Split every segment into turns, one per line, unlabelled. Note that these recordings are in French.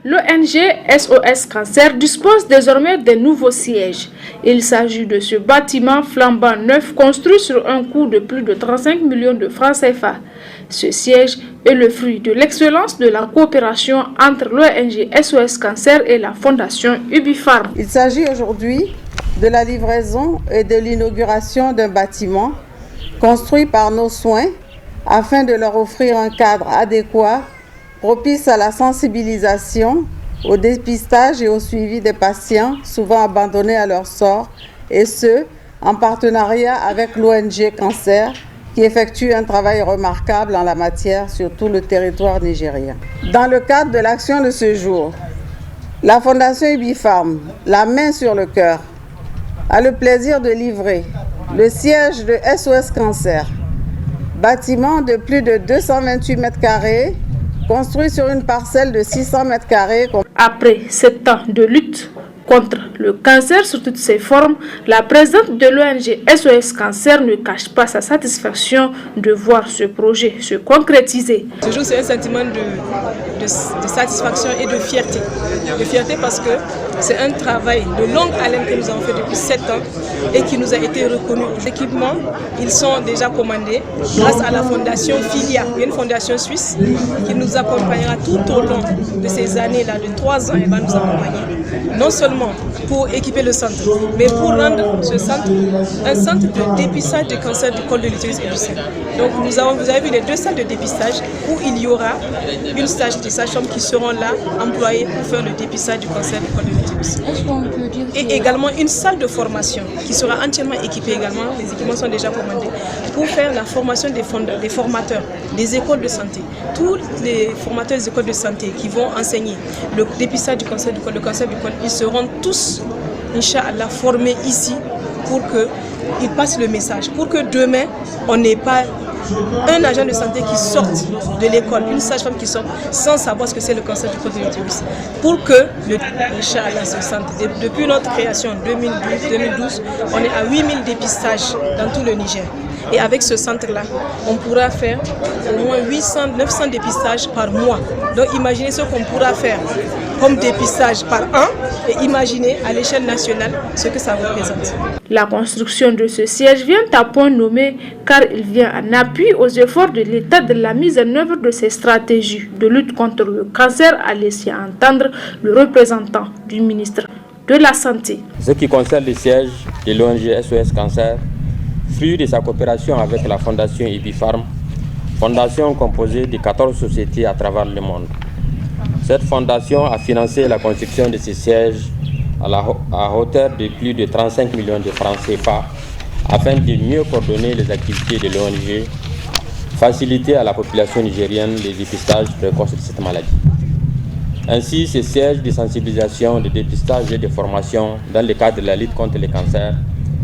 L'ONG SOS Cancer dispose désormais de nouveaux sièges. Il s'agit de ce bâtiment flambant neuf construit sur un coût de plus de 35 millions de francs CFA. Ce siège est le fruit de l'excellence de la coopération entre l'ONG SOS Cancer et la fondation Ubifarm.
Il s'agit aujourd'hui de la livraison et de l'inauguration d'un bâtiment construit par nos soins afin de leur offrir un cadre adéquat propice à la sensibilisation, au dépistage et au suivi des patients souvent abandonnés à leur sort, et ce, en partenariat avec l'ONG Cancer, qui effectue un travail remarquable en la matière sur tout le territoire nigérien. Dans le cadre de l'action de ce jour, la Fondation Ubifarm, la main sur le cœur, a le plaisir de livrer le siège de SOS Cancer, bâtiment de plus de 228 mètres carrés, construit sur une parcelle de 600 mètres carrés.
Après 7 ans de lutte contre le cancer sous toutes ses formes, la présidente de l'ONG SOS Cancer ne cache pas sa satisfaction de voir ce projet se concrétiser.
Ce jour, c'est un sentiment de satisfaction et de fierté. De fierté parce que c'est un travail de longue haleine que nous avons fait depuis 7 ans et qui nous a été reconnu. Les équipements, ils sont déjà commandés grâce à la fondation Filia, une fondation suisse qui nous accompagnera tout au long de ces années-là, de 3 ans, elle va nous accompagner. Non seulement pour équiper le centre, mais pour rendre ce centre un centre de dépistage du cancer du col de l'utérus et du sein. Donc vous avez vu les 2 salles de dépistage où il y aura une stage de sages-femmes qui seront là employées pour faire le dépistage du cancer du col de l'utérus. Et également une salle de formation qui sera entièrement équipée également, les équipements sont déjà commandés, pour faire la formation des formateurs, des écoles de santé. Tous les formateurs des écoles de santé qui vont enseigner le dépistage du cancer du col, ils seront tous, Inch'Allah, formés ici pour qu'ils passent le message, pour que demain, on n'ait pas un agent de santé qui sorte de l'école, une sage-femme qui sort sans savoir ce que c'est le cancer du col de l'utérus. Pour que, Inch'Allah, ce centre, depuis notre création en 2012, on est à 8000 dépistages dans tout le Niger. Et avec ce centre-là, on pourra faire au moins 900 dépistages par mois. Donc imaginez ce qu'on pourra faire comme dépistage par an et imaginez à l'échelle nationale ce que ça représente.
La construction de ce siège vient à point nommé car il vient en appui aux efforts de l'État de la mise en œuvre de ses stratégies de lutte contre le cancer, a laissé entendre le représentant du ministre de la Santé.
Ce qui concerne le siège de l'ONG SOS Cancer, fruit de sa coopération avec la fondation Ubifarm, fondation composée de 14 sociétés à travers le monde. Cette fondation a financé la construction de ce siège à hauteur de plus de 35 millions de francs CFA afin de mieux coordonner les activités de l'ONG, faciliter à la population nigérienne les dépistages précoces de cette maladie. Ainsi, ce siège de sensibilisation, de dépistage et de formation dans le cadre de la lutte contre le cancer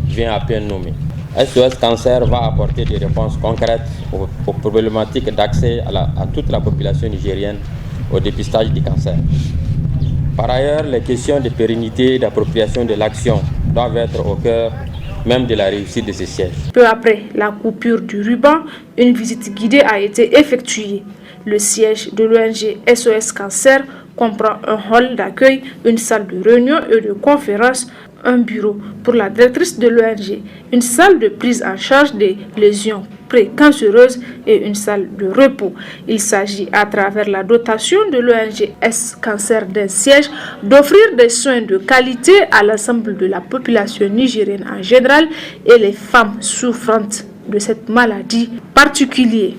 vient à peine nommé. SOS Cancer va apporter des réponses concrètes aux problématiques d'accès à toute la population nigérienne au dépistage du cancer. Par ailleurs, les questions de pérennité et d'appropriation de l'action doivent être au cœur même de la réussite de ces sièges.
Peu après la coupure du ruban, une visite guidée a été effectuée. Le siège de l'ONG SOS Cancer comprend un hall d'accueil, une salle de réunion et de conférence, un bureau pour la directrice de l'ONG, une salle de prise en charge des lésions précancéreuses et une salle de repos. Il s'agit, à travers la dotation de l'ONG SOS Cancer d'un siège, d'offrir des soins de qualité à l'ensemble de la population nigérienne en général et les femmes souffrantes de cette maladie particulière.